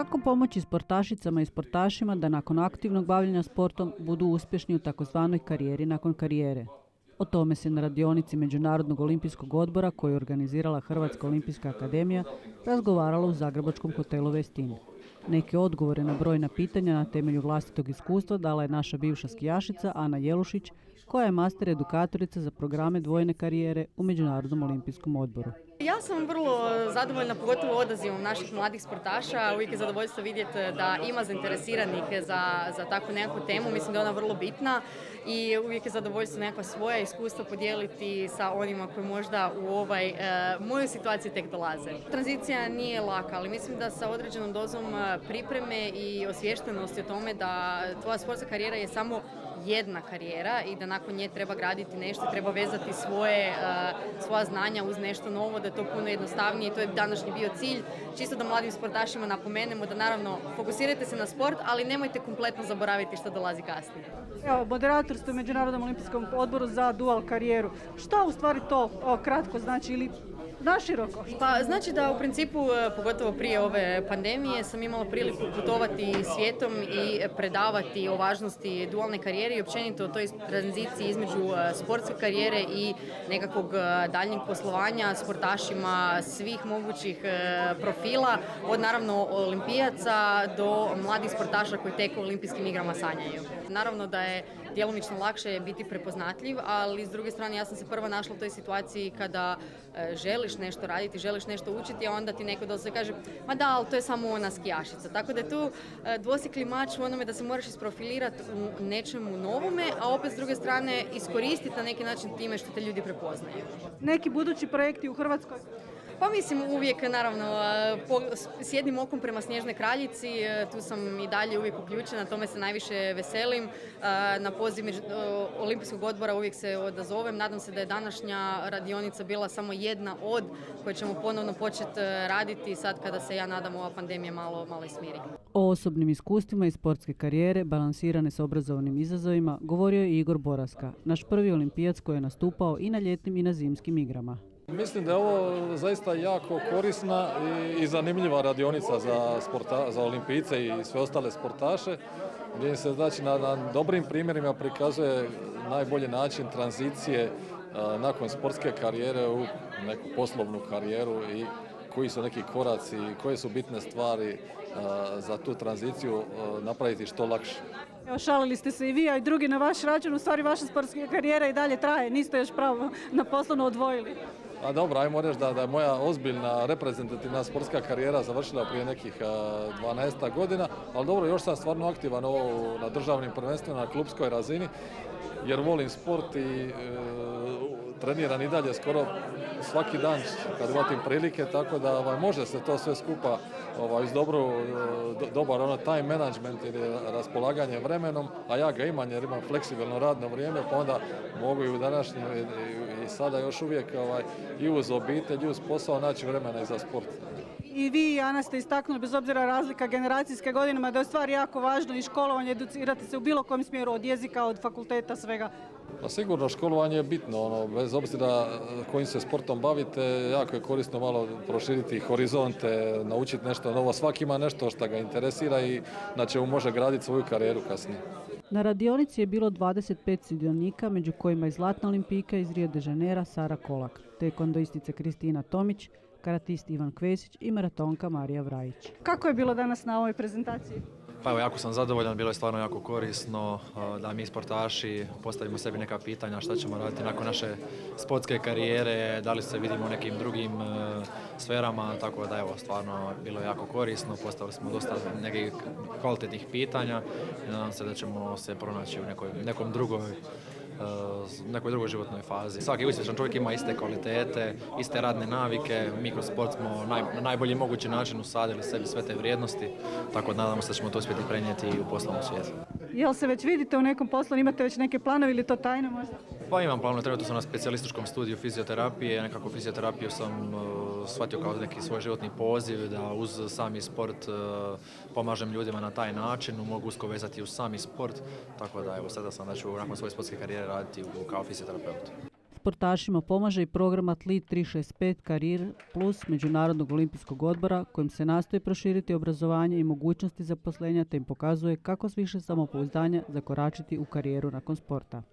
Kako pomoći sportašicama i sportašima da nakon aktivnog bavljenja sportom budu uspješni u takozvanoj karijeri nakon karijere? O tome se na radionici Međunarodnog olimpijskog odbora koju je organizirala Hrvatska olimpijska akademija razgovaralo u zagrebačkom hotelu Westin. Neke odgovore na brojna pitanja na temelju vlastitog iskustva dala je naša bivša skijašica Ana Jelušić, koja je master edukatorica za programe dvojne karijere u Međunarodnom olimpijskom odboru. Ja sam vrlo zadovoljna, pogotovo odazivom naših mladih sportaša. Uvijek je zadovoljstvo vidjeti da ima zainteresiranih za takvu nekakvu temu. Mislim da je ona vrlo bitna i uvijek je zadovoljstvo nekakva svoja iskustva podijeliti sa onima koji možda u moju situaciju tek dolaze. Tranzicija nije laka, ali mislim da sa određenom dozom pripreme i osviještenosti o tome da tvoja sportska karijera je samo jedna karijera i da nakon nje treba graditi nešto, treba vezati svoja znanja uz nešto novo, da je to puno jednostavnije i to je današnji bio cilj. Čisto da mladim sportašima napomenemo da naravno fokusirajte se na sport, ali nemojte kompletno zaboraviti što dolazi kasnije. Evo, moderator ste u Međunarodnom olimpijskom odboru za dual karijeru. Što u stvari to kratko znači ili naširoko? Pa znači da u principu, pogotovo prije ove pandemije, sam imala priliku putovati svijetom i predavati o važnosti dualne karijere i općenito o toj tranziciji između sportske karijere i nekakvog daljnjeg poslovanja sportašima svih mogućih profila, od naravno olimpijaca do mladih sportaša koji tek u olimpijskim igrama sanjaju. Naravno da je djelomično lakše biti prepoznatljiv, ali s druge strane ja sam se prvo našla u toj situaciji kada želiš nešto raditi, želiš nešto učiti, a onda ti neko doslovno kaže ma da, ali to je samo ona skijašica. Tako da je tu dvosjekli mač u onome da se moraš isprofilirati u nečemu novome, a opet s druge strane iskoristiti na neki način time što te ljudi prepoznaju. Neki budući projekti u Hrvatskoj? Pa mislim uvijek naravno s jednim okom prema Snježnoj kraljici, tu sam i dalje uvijek uključena, tome se najviše veselim. Na poziv Olimpijskog odbora uvijek se odazovem, nadam se da je današnja radionica bila samo jedna od koje ćemo ponovno početi raditi sad kada se, ja nadam, ova pandemija malo smiri. O osobnim iskustvima iz sportske karijere balansirane s obrazovnim izazovima govorio je Igor Boraska, naš prvi olimpijac koji je nastupao i na ljetnim i na zimskim igrama. Mislim da je ovo zaista jako korisna i zanimljiva radionica za olimpijce i sve ostale sportaše, gdje se znači na dobrim primjerima prikazuje najbolji način tranzicije nakon sportske karijere u neku poslovnu karijeru i koji su neki koraci, koje su bitne stvari za tu tranziciju napraviti što lakše. Evo, šalili ste se i vi, a i drugi na vaš račun, u stvari vaša sportska karijera i dalje traje, niste još pravo na poslovno odvojili. A dobro, ajmo reći da je moja ozbiljna reprezentativna sportska karijera završila prije nekih 12 godina, ali dobro, još sam stvarno aktivan na državnim prvenstvima, na klubskoj razini, jer volim sport i treniram i dalje skoro svaki dan kad imam prilike, tako da može se to sve skupa uz dobar time management ili raspolaganje vremenom, a ja ga imam jer imam fleksibilno radno vrijeme, pa onda mogu i u današnjem i sada još uvijek i uz obitelj, i uz posao naći vremena i za sport. I vi i Ana ste istaknuli, bez obzira razlika generacijske godinama, da je stvar jako važno i školovanje, educirati se u bilo kojem smjeru, od jezika, od fakulteta, svega. Pa sigurno, školovanje je bitno, bez obzira kojim se sportom bavite, jako je korisno malo proširiti horizonte, naučiti nešto novo, svaki ima nešto što ga interesira i na čemu može graditi svoju karijeru kasnije. Na radionici je bilo 25 sudionika, među kojima i zlatna olimpijka iz Rio de Janeira Sara Kolak, taekwondoistica Kristina Tomić, karatist Ivan Kvesić i maratonka Marija Vrajić. Kako je bilo danas na ovoj prezentaciji? Pa evo, jako sam zadovoljan, bilo je stvarno jako korisno da mi sportaši postavimo sebi neka pitanja šta ćemo raditi nakon naše sportske karijere, da li se vidimo u nekim drugim sferama, tako da evo, stvarno bilo je jako korisno, postavili smo dosta nekih kvalitetnih pitanja i nadam se da ćemo se pronaći u nekoj drugoj životnoj fazi. Svaki uspješan čovjek ima iste kvalitete, iste radne navike, mi kroz sport smo na najbolji mogući način usadili sebi sve te vrijednosti, tako da nadamo se da ćemo to uspjeti prenijeti i u poslovnom svijetu. Jel se već vidite u nekom poslu, imate već neke planove ili to tajno možda? Pa imam planove, trenutno sam na specijalističkom studiju fizioterapije, nekako fizioterapiju sam shvatio kao neki svoj životni poziv, da uz sami sport pomažem ljudima na taj način, mogu usko vezati uz sami sport, tako da evo sada sam da ću nakon svoje sportske karijere raditi kao fizioterapeut. Sportašima pomaže i program Atlit 365 Karijer Plus Međunarodnog olimpijskog odbora kojim se nastoji proširiti obrazovanje i mogućnosti zaposlenja te im pokazuje kako s više samopouzdanja zakoračiti u karijeru nakon sporta.